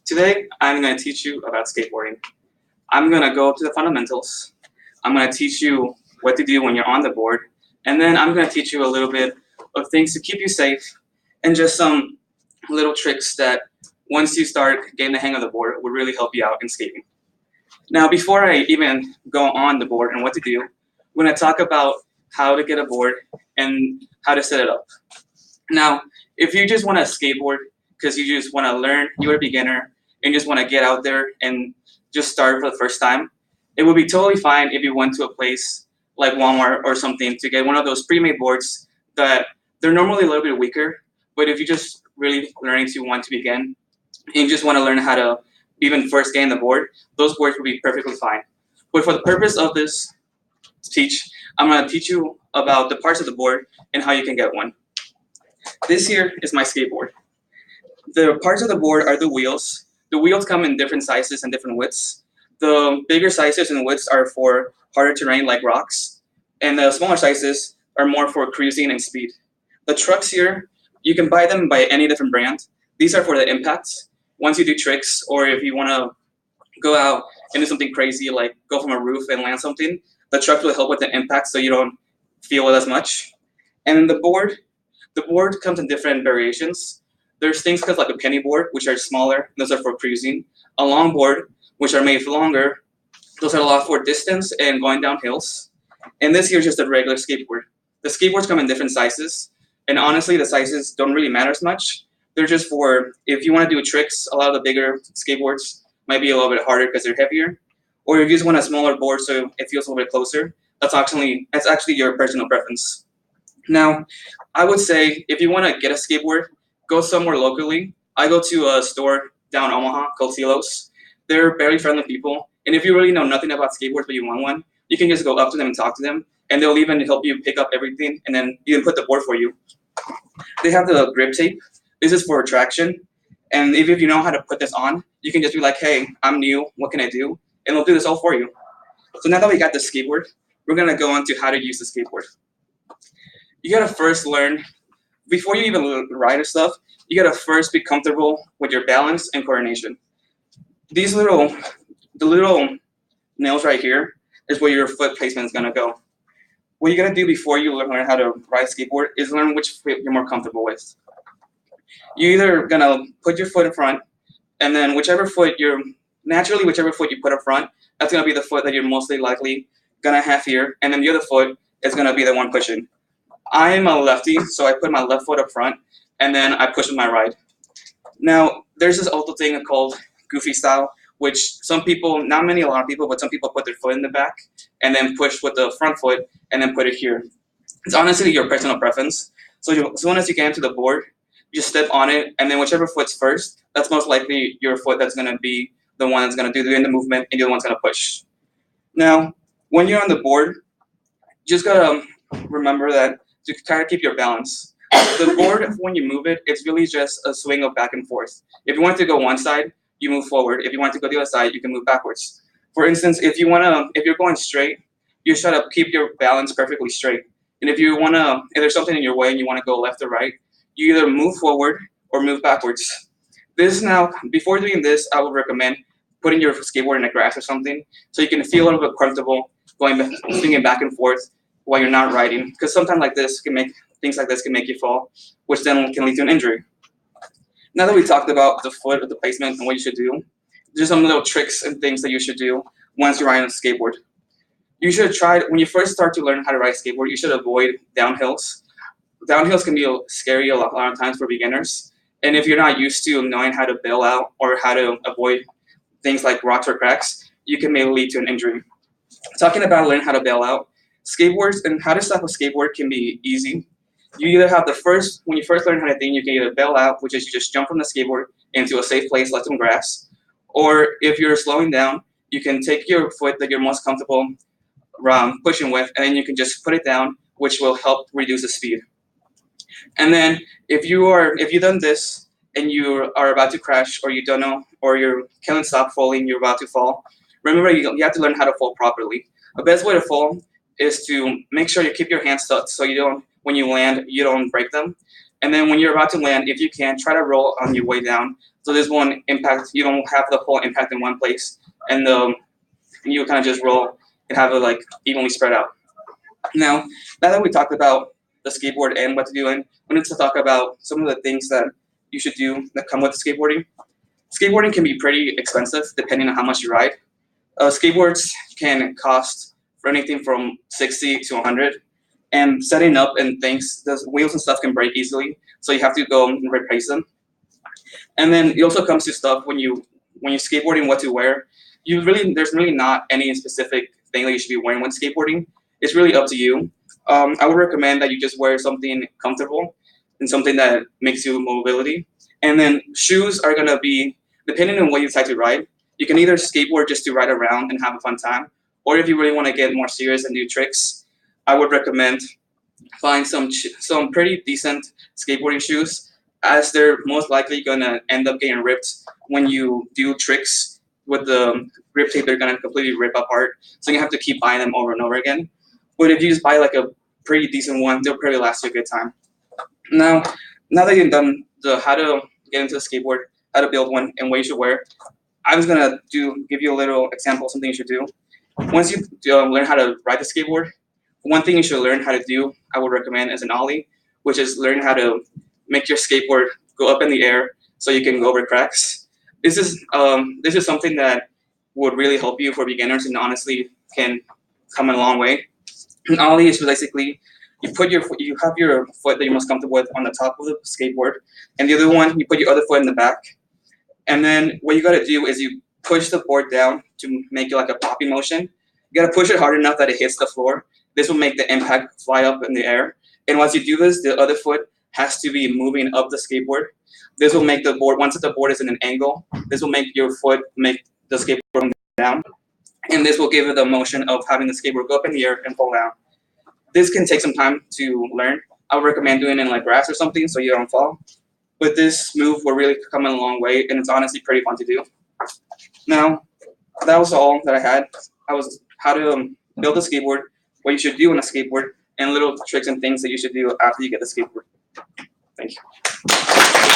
Today, I'm going to teach you about skateboarding. I'm going to go to the fundamentals. I'm going to teach you what to do when you're on the board. And then I'm going to teach you a little bit of things to keep you safe and just some little tricks that once you start getting the hang of the board will really help you out in skating. Now, before I even go on the board and what to do, we're going to talk about how to get a board and how to set it up. Now, if you just want to skateboard because you just want to learn, you're a beginner, and just want to get out there and just start for the first time, it would be totally fine if you went to a place like Walmart or something to get one of those pre-made boards that they're normally a little bit weaker, but if you just really learning to want to begin and you just want to learn how to even first gain the board, those boards would be perfectly fine. But for the purpose of this teach, I'm going to teach you about the parts of the board and how you can get one. This here is my skateboard. The parts of the board are the wheels. The wheels come in different sizes and different widths. The bigger sizes and widths are for harder terrain like rocks, and the smaller sizes are more for cruising and speed. The trucks here, you can buy them by any different brand. These are for the impacts. Once you do tricks, or if you want to go out and do something crazy like go from a roof and land something, the truck will help with the impact so you don't feel it as much. And the board comes in different variations. There's things like a penny board, which are smaller. Those are for cruising. A long board, which are made longer. Those are a lot for distance and going down hills. And this here is just a regular skateboard. The skateboards come in different sizes. And honestly, the sizes don't really matter as much. They're just for, if you want to do tricks, a lot of the bigger skateboards might be a little bit harder because they're heavier. Or if you just want a smaller board so it feels a little bit closer, that's actually your personal preference. Now, I would say if you want to get a skateboard, go somewhere locally. I go to a store down Omaha called Silos. They're very friendly people. And if you really know nothing about skateboards but you want one, you can just go up to them and talk to them. And they'll even help you pick up everything and then even put the board for you. They have the grip tape. This is for traction. And if you know how to put this on, you can just be like, hey, I'm new. What can I do? And they'll do this all for you. So now that we got the skateboard, we're going to go on to how to use the skateboard. You got to first learn, before you even ride and stuff, you got to first be comfortable with your balance and coordination. The little nails right here is where your foot placement is going to go. What you got to do before you learn how to ride a skateboard is learn which foot you're more comfortable with. You're either going to put your foot in front, and then whichever foot you put up front, that's going to be the foot that you're mostly likely going to have here, and then the other foot is going to be the one pushing. I'm a lefty, so I put my left foot up front, and then I push with my right. Now, there's this also thing called goofy style, which some people, not many, a lot of people, but some people put their foot in the back and then push with the front foot and then put it here. It's honestly your personal preference. So as soon as you get into the board, you just step on it, and then whichever foot's first, that's most likely your foot that's going to be the one that's going to do the movement, and the other one's going to push. Now, when you're on the board, you just got to remember that to try to keep your balance. The board, when you move it, it's really just a swing of back and forth. If you want to go one side, you move forward. If you want to go the other side, you can move backwards. For instance, if you're going straight, you try to keep your balance perfectly straight. And if there's something in your way and you want to go left or right, you either move forward or move backwards. Before doing this, I would recommend putting your skateboard in the grass or something so you can feel a little bit comfortable swinging back and forth while you're not riding, because sometimes things like this can make you fall, which then can lead to an injury. Now that we talked about the foot, the placement, and what you should do, there's some little tricks and things that you should do once you're riding a skateboard. You should try, when you first start to learn how to ride a skateboard, you should avoid downhills. Downhills can be scary a lot of times for beginners, and if you're not used to knowing how to bail out or how to avoid things like rocks or cracks, you can maybe lead to an injury. Talking about learning how to bail out, skateboards and how to stop a skateboard can be easy. You either have when you first learn how to you can either bail out, which is you just jump from the skateboard into a safe place like some grass, or if you're slowing down, you can take your foot that you're most comfortable pushing with, and then you can just put it down, which will help reduce the speed. And then if you've done this and you are about to crash, or you don't know, or you can't stop falling, you're about to fall, remember you have to learn how to fall properly. The best way to fall is to make sure you keep your hands tucked so when you land, you don't break them. And then when you're about to land, if you can, try to roll on your way down. So this one impact, you don't have the full impact in one place, and you kind of just roll and have it like evenly spread out. Now that we talked about the skateboard and what to do, and we need to talk about some of the things that you should do that come with skateboarding. Skateboarding can be pretty expensive depending on how much you ride. Skateboards can cost for anything from 60 to 100, and setting up and things, the wheels and stuff can break easily, so you have to go and replace them. And then it also comes to stuff when you're skateboarding, what to wear. There's really not any specific thing that you should be wearing when skateboarding. It's really up to you. I would recommend that you just wear something comfortable and something that makes you mobility. And then shoes are gonna be, depending on what you decide to ride, you can either skateboard just to ride around and have a fun time, or if you really want to get more serious and do tricks, I would recommend find some pretty decent skateboarding shoes, as they're most likely gonna end up getting ripped when you do tricks with the grip tape. They're gonna completely rip apart, so you have to keep buying them over and over again. But if you just buy like a pretty decent one, they'll probably last you a good time. Now that you've done the how to get into the skateboard, how to build one, and what you should wear, I was gonna give you a little example of something you should do. Once you learn how to ride the skateboard, one thing you should learn how to do, I would recommend, is an ollie, which is learn how to make your skateboard go up in the air so you can go over cracks. This is something that would really help you for beginners, and honestly can come a long way. An ollie is basically you have your foot that you're most comfortable with on the top of the skateboard, and the other one you put your other foot in the back. And then what you gotta do is you push the board down to make it like a popping motion. You gotta push it hard enough that it hits the floor. This will make the impact fly up in the air. And once you do this, the other foot has to be moving up the skateboard. This will make the board, once the board is in an angle, this will make your foot make the skateboard come down. And this will give it the motion of having the skateboard go up in the air and fall down. This can take some time to learn. I would recommend doing it in like grass or something so you don't fall. But this move will really come a long way, and it's honestly pretty fun to do. Now, that was all that I had. I was how to build a skateboard, what you should do on a skateboard, and little tricks and things that you should do after you get the skateboard. Thank you.